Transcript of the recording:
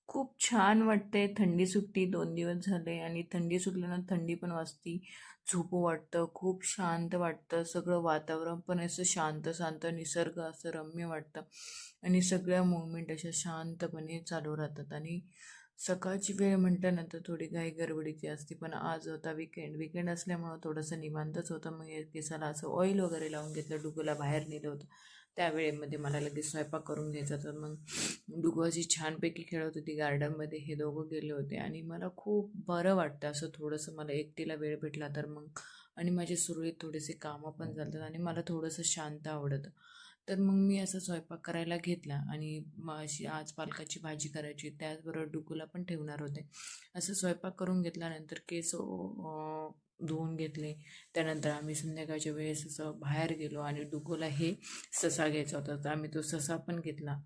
खूप छान वाटतंय. थंडी सुट्टी 2 दिवस झाले आणि थंडी सुटल्यानं थंडी पण वाजती. झोपू वाटतं. खूप शांत वाटतं. सगळं वातावरण पण असं शांत शांत, निसर्ग असं रम्य वाटतं आणि सगळ्या मुवमेंट अशा शांतपणे चालू राहतात. आणि सकाळची वेळ म्हटल्यानंतर थोडी घाई गडबडीची असते, पण आज होता विकेंड असल्यामुळं थोडंसं निवांतच होतं. मग केसाला असं ऑइल वगैरे लावून घेतलं, डुगूला बाहेर नेलं होतं. त्या वेळेमध्ये मला लगेच स्वयंपाक करून घ्यायचा, तर मग डुगू अशी छानपैकी खेळत होती गार्डनमध्ये. हे दोघं गेले होते आणि मला खूप बरं वाटतं असं थोडंसं मला एकटीला वेळ भेटला तर मग. आणि माझे सुरळीत थोडेसे कामं पण चालतात आणि मला थोडंसं शांत आवडतं. तर मग मी असा स्वयंपाक करायला घेतला आणि मग अशी आज पालकाची भाजी करायची, त्याचबरोबर डुगूला पण ठेवणार होते. असं स्वयंपाक करून घेतल्यानंतर केस धुवून घेतले. त्यानंतर आम्ही संध्याकाळच्या वेळेस असं बाहेर गेलो आणि डुगूला हे ससा घ्यायचा होता, तर आम्ही तो ससा पण घेतला.